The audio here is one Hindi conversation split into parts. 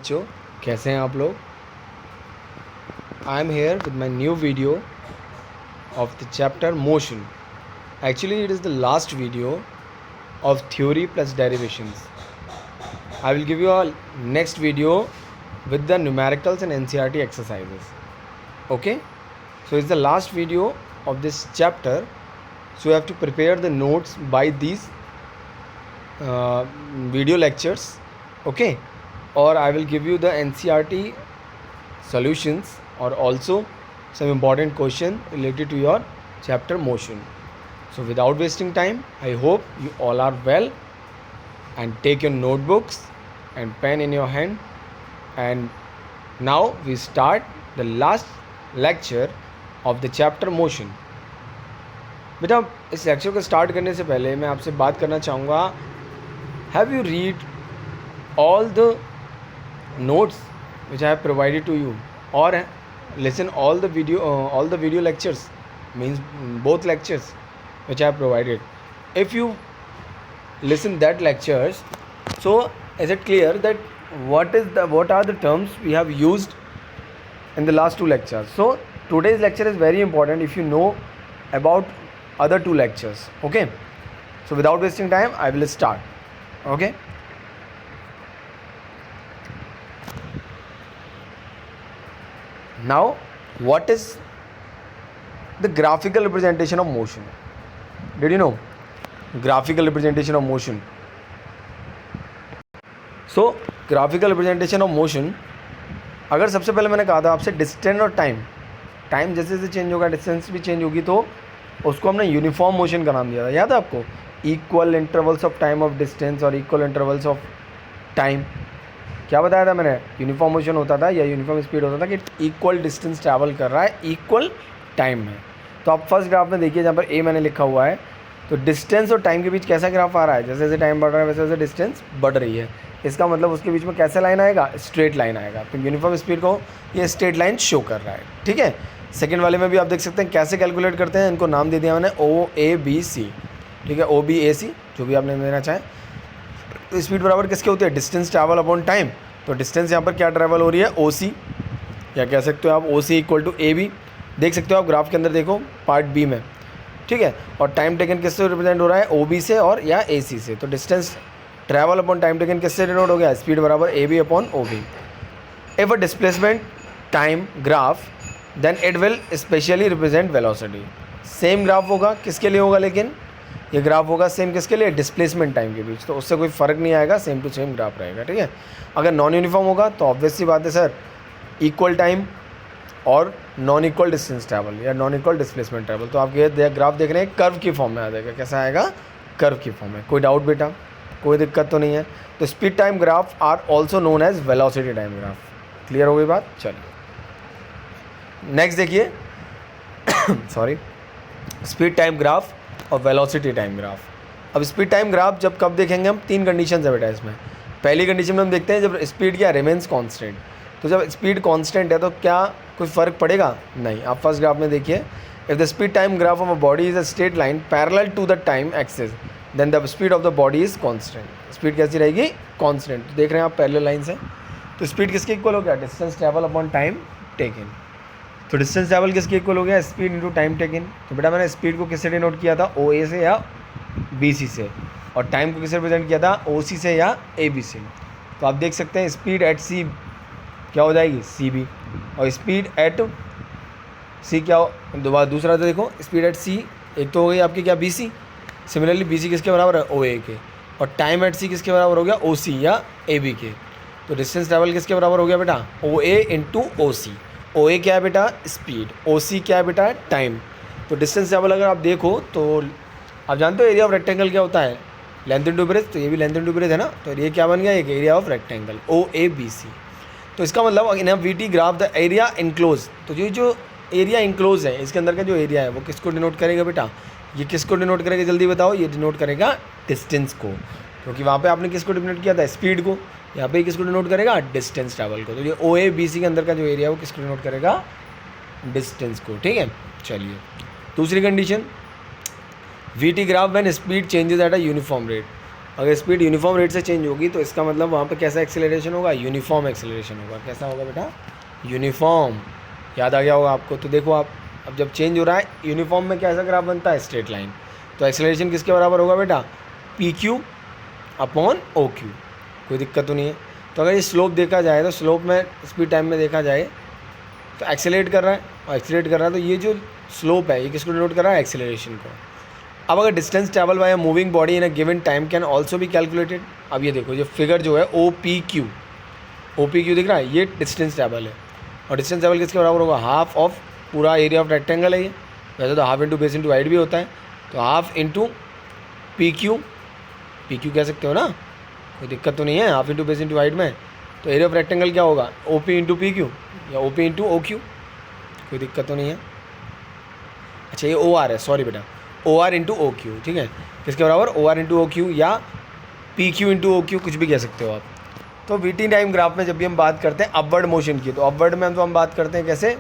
बच्चों, कैसे हैं आप लोग? I am here with my new video of the chapter motion. Actually, it is the last video of theory plus derivations. I will give you a next video with the numericals and NCERT exercises. Okay? So it's the last video of this chapter. So you have to prepare the notes by these video lectures. Okay? Or I will give you the NCERT solutions or also some important question related to your chapter motion. So without wasting time, I hope you all are well and take your notebooks and pen in your hand. And now we start the last lecture of the chapter motion. बेटा, इस लेक्चर को स्टार्ट करने से पहले मैं आपसे बात करना चाहूँगा, have you read all the notes which I have provided to you, or listen all the video lectures, means both lectures which I have provided. If you listen that lectures, so is it clear that what are the terms we have used in the last two lectures? So today's lecture is very important if you know about other two lectures. Okay, so without wasting time, I will start. Okay. Now, what is the graphical representation of motion? Did you know? Graphical representation of motion. So, graphical representation of motion, अगर सबसे पहले मैंने कहा था आपसे डिस्टेंस और टाइम जैसे जैसे चेंज होगा, डिस्टेंस भी चेंज होगी, तो उसको हमने यूनिफॉर्म मोशन का नाम दिया था. याद है आपको? Equal intervals of time of distance और इक्वल इंटरवल्स ऑफ टाइम. क्या बताया था मैंने? यूनिफॉर्म मोशन होता था या यूनिफॉर्म स्पीड होता था कि इक्वल डिस्टेंस ट्रैवल कर रहा है इक्वल टाइम में. तो आप फर्स्ट ग्राफ में देखिए, जहाँ पर ए मैंने लिखा हुआ है, तो डिस्टेंस और टाइम के बीच कैसा ग्राफ आ रहा है? जैसे जैसे टाइम बढ़ रहा है वैसे वैसे डिस्टेंस बढ़ रही है. इसका मतलब उसके बीच में कैसा लाइन आएगा? स्ट्रेट लाइन आएगा. तो यूनिफॉर्म स्पीड को ये स्ट्रेट लाइन शो कर रहा है. ठीक है. सेकेंड वाले में भी आप देख सकते हैं कैसे कैलकुलेट करते हैं. इनको नाम दे दिया मैंने OABC. ठीक है, OBAC, जो भी आपने देना चाहें. तो स्पीड बराबर किसके होती है? Distance travel upon time. तो डिस्टेंस यहाँ पर क्या ट्रैवल हो रही है? OC, या कह सकते हो आप OC इक्वल टू AB. देख सकते हो आप ग्राफ के अंदर, देखो पार्ट बी में. ठीक है. और टाइम टेकन किससे रिप्रेजेंट हो रहा है? OB से और या AC से. तो distance travel upon time taken किससे डिनोट हो गया? स्पीड बराबर AB upon OB. If a displacement time graph, then it will specially represent velocity. Same graph होगा, किसके लिए होगा? लेकिन ये ग्राफ होगा सेम किसके लिए? डिस्प्लेसमेंट टाइम के बीच. तो उससे कोई फ़र्क नहीं आएगा, सेम टू सेम ग्राफ रहेगा. ठीक है. अगर नॉन यूनिफॉर्म होगा तो ऑब्वियस सी बात है सर, इक्वल टाइम और नॉन इक्वल डिस्टेंस ट्रैवल या नॉन इक्वल डिस्प्लेसमेंट ट्रैवल. तो आप ये ग्राफ देख रहे हैं कर्व की फॉर्म में आ जाएगा. कैसा आएगा? कर्व की फॉर्म में. कोई डाउट बेटा? कोई दिक्कत तो नहीं है? तो speed time graph are also known as velocity time graph. Clear हो गई बात? चलिए नेक्स्ट देखिए. सॉरी, स्पीड टाइम ग्राफ और वेलोसिटी टाइम ग्राफ. अब स्पीड टाइम ग्राफ जब कब देखेंगे हम? तीन कंडीशन है बेटा इसमें. पहली कंडीशन में हम देखते हैं जब स्पीड क्या रिमेन्स कांस्टेंट. तो जब स्पीड कांस्टेंट है तो क्या कोई फ़र्क पड़ेगा? नहीं. आप फर्स्ट ग्राफ में देखिए, if the speed time graph of a body is a straight line parallel to the time axis, then the speed of the body is constant. Speed कैसी रहेगी? कांस्टेंट. तो देख रहे हैं आप पैरेलल लाइन से, तो स्पीड किसके इक्वल हो गया? Distance travel upon time taken. तो डिस्टेंस ट्रैवल किसके इक्वल हो गया? Speed into time taken. तो बेटा मैंने स्पीड को किससे डिनोट किया था? OA से या BC से. और टाइम को किससे रिप्रेजेंट किया था? OC से या AB से. तो आप देख सकते हैं स्पीड एट C क्या हो जाएगी? CB. और स्पीड एट C क्या हो? दोबारा दूसरा तो देखो, स्पीड एट C एक तो हो गई आपकी क्या? BC. सिमिलरली BC किसके बराबर है? OA के. और टाइम एट C किसके बराबर हो गया? OC या AB के. तो डिस्टेंस ट्रैवल किसके बराबर हो गया बेटा? OA into OC. OA क्या है बेटा? स्पीड. OC क्या है बेटा? टाइम. तो डिस्टेंस ट्रैवल अगर आप देखो तो आप जानते हो एरिया ऑफ रेक्टेंगल क्या होता है? Length into breadth. तो ये भी लेंथ इंटू ब्रेथ है ना. तो ये क्या बन गया? एक एरिया ऑफ रेक्टेंगल OABC. तो इसका मतलब इन VT graph the area enclose. तो ये जो एरिया इनक्लोज है, इसके अंदर का जो एरिया है वो किसको डिनोट करेगा बेटा? ये किसको डिनोट करेगा? जल्दी बताओ. ये डिनोट करेगा डिस्टेंस को, क्योंकि वहाँ पे आपने किसको डिनोट किया था? स्पीड को. यहाँ पे किसको डिनोट करेगा? डिस्टेंस ट्रैवल को. तो ये OABC के अंदर का जो एरिया है वो किसको डिनोट करेगा? डिस्टेंस को. ठीक है. चलिए दूसरी condition, VT graph when speed changes at a uniform rate. अगर स्पीड यूनिफॉर्म रेट से चेंज होगी तो इसका मतलब वहाँ पे कैसा एक्सेलरेशन होगा, यूनिफॉर्म एक्सेलरेशन होगा। कैसा होगा बेटा, यूनिफॉर्म। याद आ गया होगा आपको। तो देखो आप, अब जब चेंज हो रहा है यूनिफॉर्म में कैसा ग्राफ बनता है, स्ट्रेट लाइन। तो एक्सेलरेशन किसके बराबर होगा बेटा, P Q upon O Q. कोई दिक्कत तो नहीं है। तो अगर ये स्लोप देखा जाए तो स्लोप में स्पीड टाइम में देखा जाए तो एक्सेलरेट कर रहा है और एक्सेलरेट कर रहा है, तो ये जो स्लोप है ये किसको डिनोट कर रहा है, एक्सेलरेशन को। अब अगर distance travel by a moving body in a given time can also भी कैलकुलेटेड। अब ये देखो, ये फिगर जो है ओ पी क्यू दिख रहा है, ये डिस्टेंस ट्रैवल है। और डिस्टेंस ट्रैवल किसके बराबर होगा, हाफ ऑफ पूरा एरिया ऑफ रेक्टेंगल है ये। वैसे तो half into base into height भी होता है, तो हाफ इंटू पी क्यू कह सकते हो ना, कोई दिक्कत तो नहीं है। Half into base into height में तो एरिया ऑफ रेक्टेंगल क्या होगा, O P into P Q या O P into O Q, कोई दिक्कत तो नहीं है। अच्छा ये ओ आर है, सॉरी बेटा, O R into O Q, ठीक है। किसके बराबर, O R into O Q या P Q into O Q, कुछ भी कह सकते हो आप। तो वीटी टाइम ग्राफ में जब भी हम बात करते हैं अपवर्ड मोशन की, तो अपवर्ड में हम बात करते हैं कैसे,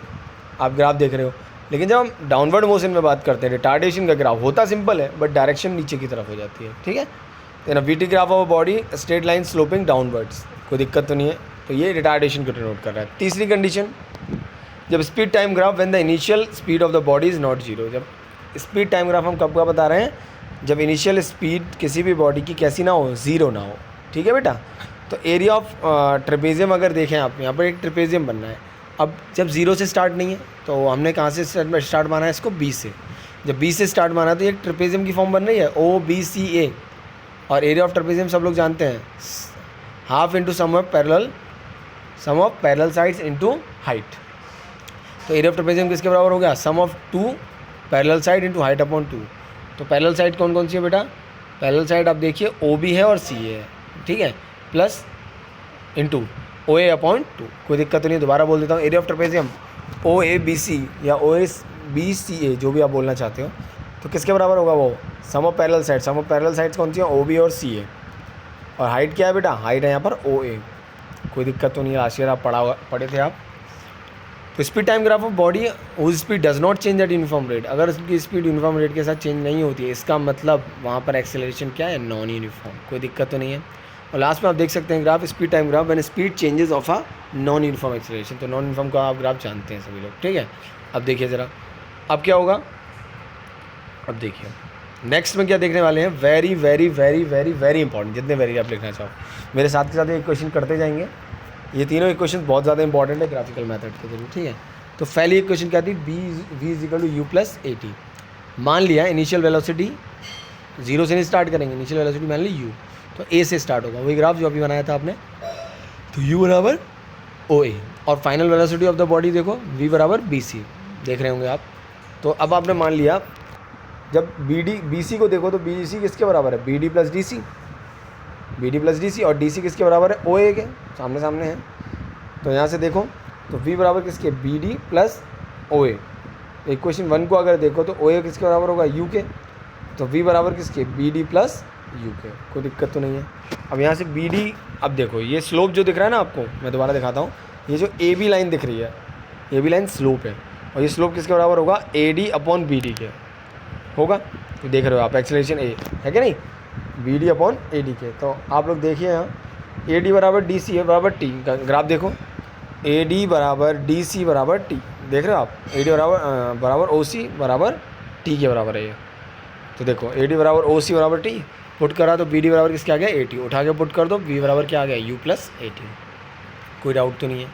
आप ग्राफ देख रहे हो। लेकिन जब हम डाउनवर्ड मोशन में बात करते हैं, रिटार्डेशन का ग्राफ होता सिंपल है बट डायरेक्शन नीचे की तरफ हो जाती है, ठीक है। तो VT graph of body straight line sloping downwards, कोई दिक्कत तो नहीं है। तो ये रिटार्डेशन को डिनोट कर रहा है। तीसरी कंडीशन, जब speed time graph when the initial speed of the body is not zero. जब स्पीड टाइम ग्राफ हम कब का बता रहे हैं, जब इनिशियल स्पीड किसी भी बॉडी की कैसी ना हो, ज़ीरो ना हो, ठीक है बेटा। तो एरिया ऑफ ट्रेपेजियम अगर देखें आप, यहाँ पर एक ट्रेपेजियम बनना है। अब जब ज़ीरो से स्टार्ट नहीं है तो हमने कहाँ से स्टार्ट माना है इसको, बी से। जब बी से स्टार्ट माना तो एक ट्रेपेजियम की फॉर्म बन रही है, ओ बी सी ए। और एरिया ऑफ ट्रेपेजियम सब लोग जानते हैं, half into sum of parallel sides into height. तो एरिया ऑफ ट्रेपेजियम किसके बराबर हो गया, sum of two parallel side into height upon two. तो पैरेलल साइड कौन कौन सी है बेटा, पैरेलल साइड आप देखिए ओ बी है और सी है, ठीक है, plus into O A upon two. कोई दिक्कत नहीं है, दोबारा बोल देता हूँ। Area of trapezium O A B C या ओ ए बी सी ए, जो भी आप बोलना चाहते हो, तो किसके बराबर होगा वो, sum of parallel side. Sum of parallel sides कौन सी है, ओ बी और सी है। और हाइट क्या है बेटा, हाइट है यहाँ पर ओ ए। कोई दिक्कत तो नहीं है, लास्ट ईयर आप पढ़े थे आप। तो speed time graph of body whose speed does not change at uniform rate. अगर उसकी स्पीड यूनिफॉर्म रेट के साथ चेंज नहीं होती है, इसका मतलब वहाँ पर एक्सेलरेशन क्या है, नॉन यूनिफॉर्म। कोई दिक्कत तो नहीं है। और लास्ट में आप देख सकते हैं graph, speed time graph when speed changes of a non uniform acceleration. तो नॉन यूनिफॉर्म का आप ग्राफ जानते हैं सभी लोग, ठीक है। अब देखिए ज़रा, अब क्या होगा, अब देखिए नेक्स्ट में क्या देखने वाले हैं, very very very very very important. जितने वेरी आप लिखना चाहो मेरे साथ के साथ एक क्वेश्चन करते जाएंगे। ये तीनों इक्वेशन बहुत ज़्यादा इंपॉर्टेंट है ग्राफिकल मेथड के जरिए, ठीक है। तो पहली इक्वेशन क्या थी, v is equal to u plus a t. मान लिया इनिशियल वेलोसिटी जीरो से नहीं स्टार्ट करेंगे, इनिशियल वेलोसिटी मान ली यू, तो ए से स्टार्ट होगा, वही ग्राफ जो अभी बनाया था आपने। तो यू बराबर ओ ए, और final velocity of the body देखो वी बराबर बी सी, देख रहे होंगे आप। तो अब आपने मान लिया, जब बी सी को देखो तो बी सी किसके बराबर है, B D plus D C, और डी सी किसके बराबर है, ओ ए के, सामने सामने है। तो यहाँ से देखो तो v बराबर किसके, बी डी प्लस ओ ए। इक्वेशन 1 को अगर देखो तो ओ ए किसके बराबर होगा, यू के। तो v बराबर किसके, बी डी प्लस यू के। कोई दिक्कत तो नहीं है। अब यहाँ से बी डी, अब देखो ये स्लोप जो दिख रहा है ना आपको, मैं दोबारा दिखाता हूँ। ये जो ए बी लाइन दिख रही है, ए बी लाइन स्लोप है, और ये स्लोप किसके बराबर होगा, A D upon B D के होगा। तो देख रहे हो आप, एक्सेलरेशन ए है कि नहीं, B D upon A D के। तो आप लोग देखिए यहाँ, ए डी बराबर डी सी है बराबर टी, ग्राफ देखो, ए डी बराबर डी सी बराबर टी, देख रहे हो आप। ए डी बराबर ओ सी बराबर टी के बराबर है ये। तो देखो ए डी बराबर ओ सी बराबर टी, पुट करा तो बी डी बराबर किसके आ गया, ए टी। उठा के पुट कर दो, बी बराबर क्या आ गया, यू प्लस ए टी। कोई डाउट तो नहीं है,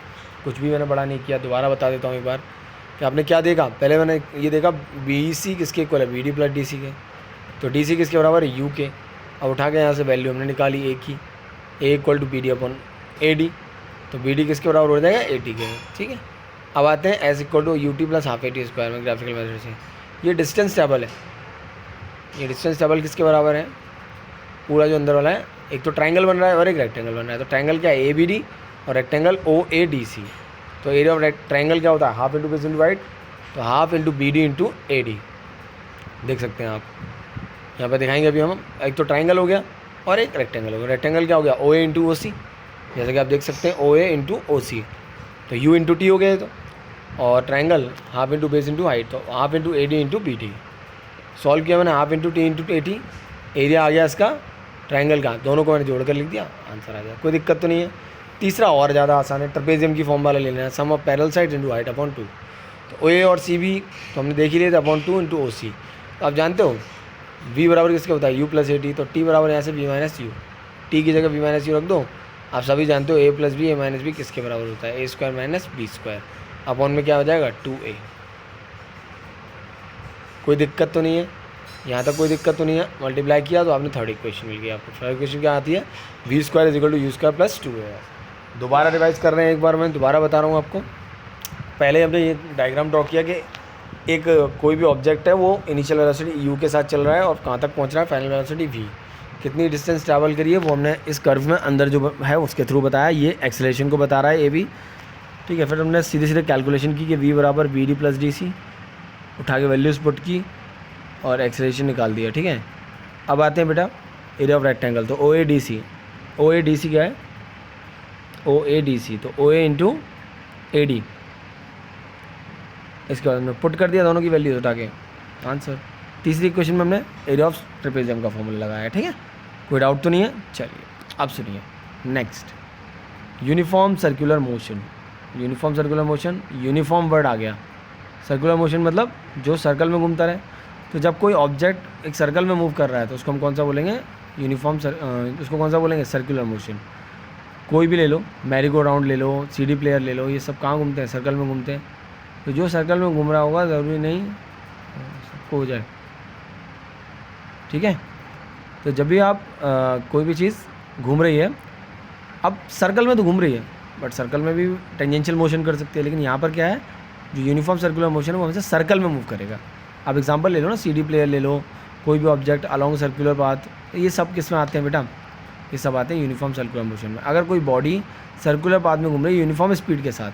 कुछ भी मैंने बड़ा नहीं किया। दोबारा बता देता हूँ एक बार कि आपने क्या देखा। पहले मैंने ये देखा बी सी किसके इक्वल है, B D plus D C के। तो डी सी किसके बराबर है, यू के। अब उठा के यहाँ से वैल्यू हमने निकाली ए की, A equal to B D upon A D. तो बी डी किसके बराबर हो जाएगा, ए टी के, ठीक है। अब आते हैं s equal to u t plus half a t square में ग्राफिकल मेथड से। ये डिस्टेंस टेबल है, ये डिस्टेंस टेबल किसके बराबर है, पूरा जो अंदर वाला है। एक तो ट्रायंगल बन रहा है और एक रेक्टेंगल बन रहा है। तो ट्रायंगल क्या है, ए बी डी, और rectangle O A D C. तो एरिया ऑफ ट्रायंगल क्या होता है, half into base into height. तो half into B D into A D, देख सकते हैं आप यहाँ पे दिखाएंगे अभी हम। एक तो ट्रायंगल हो गया और एक रेक्टेंगल हो गया। रेक्टेंगल क्या हो गया, ओ ए इंटू ओ सी, जैसे कि आप देख सकते हैं ओ ए इंटू ओ सी। तो यू इंटू टी हो गया तो, और triangle half into base into height, तो half into A D into B D. Solve किया मैंने, half into T into A T, area आ गया इसका ट्रायंगल का, दोनों को मैंने जोड़ कर लिख दिया, आंसर आ गया, कोई दिक्कत तो नहीं है। तीसरा और ज़्यादा आसान है, ट्रेपेजियम की फॉर्म वाला लेना है, sum of parallel sides into height upon 2। तो ए और सी भी तो हमने देख ही लिया था, अपॉन 2 इंटू ओ सी। तो आप जानते हो v बराबर किसके होता है, u प्लस ए टी, तो t बराबर यहाँ से v माइनस यू, टी की जगह v माइनस यू रख दो। आप सभी जानते हो a plus B, A minus B किसके बराबर होता है, A square minus B square, upon में क्या हो जाएगा 2a। कोई दिक्कत तो नहीं है, यहाँ तक कोई दिक्कत तो नहीं है। मल्टीप्लाई किया तो आपने थर्ड इक्वेशन मिल गया आपको। थर्ड इक्वेशन क्या आती है, v square is equal to u square plus 2a। दोबारा रिवाइज कर रहे हैं, एक बार मैं दोबारा बता रहा हूँ आपको। पहले हमने ये डायग्राम ड्रॉ किया कि एक कोई भी ऑब्जेक्ट है वो इनिशियल वेलोसिटी u के साथ चल रहा है और कहाँ तक पहुँच रहा है, फाइनल वेलोसिटी v, कितनी डिस्टेंस ट्रैवल करी है वो हमने इस कर्व में अंदर जो है उसके थ्रू बताया। ये एक्सेलरेशन को बता रहा है, ये भी ठीक है। फिर हमने सीधे सीधे कैलकुलेशन की कि v बराबर B D plus D C, उठा के वैल्यूज़ पुट की और एक्सेलरेशन निकाल दिया, ठीक है। अब आते हैं बेटा एरिया ऑफ रेक्टेंगल। तो ओ A D C, O A D सी क्या है, ओ ए डी सी, तो ओ ए इंटू ए डी, इसके बाद हमने पुट कर दिया दोनों की वैल्यूज उठा के, आंसर। तीसरी इक्वेशन में हमने एरिया ऑफ ट्रेपेजियम का फॉर्मूला लगाया, ठीक है। कोई डाउट तो नहीं है, चलिए अब सुनिए next, uniform circular motion. Uniform circular motion, uniform word आ गया। सर्कुलर मोशन मतलब जो सर्कल में घूमता रहे। तो जब कोई ऑब्जेक्ट एक सर्कल में मूव कर रहा है तो उसको हम कौन सा बोलेंगे, यूनिफॉर्म उसको कौन सा बोलेंगे, सर्कुलर मोशन। कोई भी ले लो, मैरी गो राउंड ले लो, सीडी प्लेयर ले लो, ये सब कहाँ घूमते हैं, सर्कल में घूमते हैं। तो जो सर्कल में घूम रहा होगा ज़रूरी नहीं सबको हो जाए, ठीक है। तो जब भी आप कोई भी चीज़ घूम रही है, अब सर्कल में तो घूम रही है बट सर्कल में भी टेंजेंशियल मोशन कर सकती है, लेकिन यहाँ पर क्या है, जो यूनिफॉर्म सर्कुलर मोशन है वो हमेशा सर्कल में मूव करेगा। आप एग्जांपल ले लो ना, सीडी प्लेयर ले लो, कोई भी ऑब्जेक्ट अलॉन्ग सर्कुलर पाथ, ये सब किस में आते हैं बेटा, ये सब आते हैं यूनिफॉर्म सर्कुलर मोशन में। अगर कोई बॉडी सर्कुलर पाथ में घूम रही है यूनिफॉर्म स्पीड के साथ,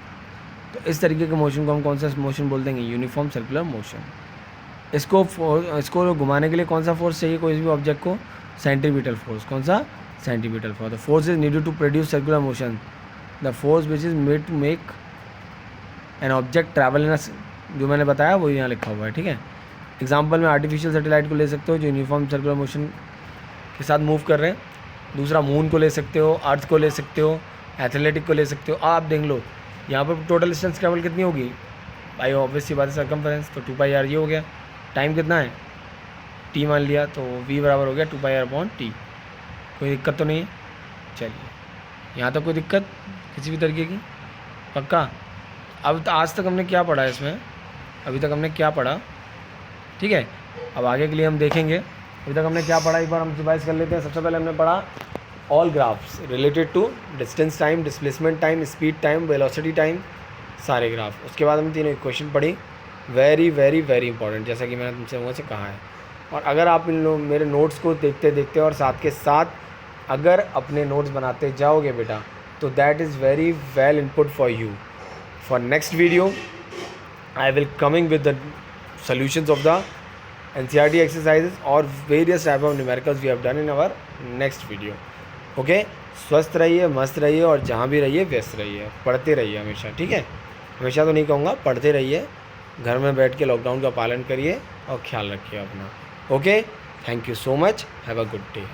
तो इस तरीके के मोशन को हम कौन सा मोशन बोल देंगे, यूनिफॉर्म सर्कुलर मोशन। इसको घुमाने के लिए कौन सा फोर्स चाहिए कोई भी ऑब्जेक्ट को, सेंट्रीपिटल फोर्स। कौन सा, centripetal force. The force is needed to produce circular motion, the force which is made to make an object travel in, जो मैंने बताया वो यहाँ लिखा हुआ है, ठीक है। एग्जाम्पल में आर्टिफिशियल सैटेलाइट को ले सकते हो जो यूनिफॉर्म सर्कुलर मोशन के साथ मूव कर रहे हैं। दूसरा मून को ले सकते हो, अर्थ को ले सकते हो, एथलेटिक को ले सकते हो। आप देख लो यहाँ पर टोटल डिस्टेंस ट्रैवल कितनी होगी भाई, ऑब्वियस सी बात है सर्कमफेरेंस, तो 2πr ये हो गया। टाइम कितना है, t मान लिया, तो v बराबर हो गया 2πr अपॉन t। कोई दिक्कत तो नहीं है, चलिए यहाँ तक कोई दिक्कत किसी भी तरीके की, पक्का। अब आज तक हमने क्या पढ़ा इसमें, अभी तक हमने क्या पढ़ा, ठीक है। अब आगे के लिए हम देखेंगे अभी तक हमने क्या पढ़ा, एक बार हम रिवाइज कर लेते हैं। सबसे पहले हमने पढ़ा all graphs related to distance time, displacement time, speed time, velocity time, सारे ग्राफ। उसके बाद हमने तीनों इक्वेशन पढ़ी, वेरी वेरी वेरी इंपॉर्टेंट, जैसा कि मैंने तुमसे वहाँ से कहा है। और अगर आप इन लोग मेरे नोट्स को देखते देखते और साथ के साथ अगर अपने नोट्स बनाते जाओगे बेटा, तो that is very well input for you for next video. I will coming with the solutions of the NCERT exercises और various type of numericals we have done in our next video. Okay, स्वस्थ रहिए, मस्त रहिए और जहाँ भी रहिए व्यस्त रहिए, पढ़ते रहिए हमेशा, ठीक है। हमेशा तो नहीं कहूँगा, पढ़ते रहिए, घर में बैठ के लॉकडाउन का पालन करिए और ख्याल रखिए अपना। Okay, thank you so much, have a good day.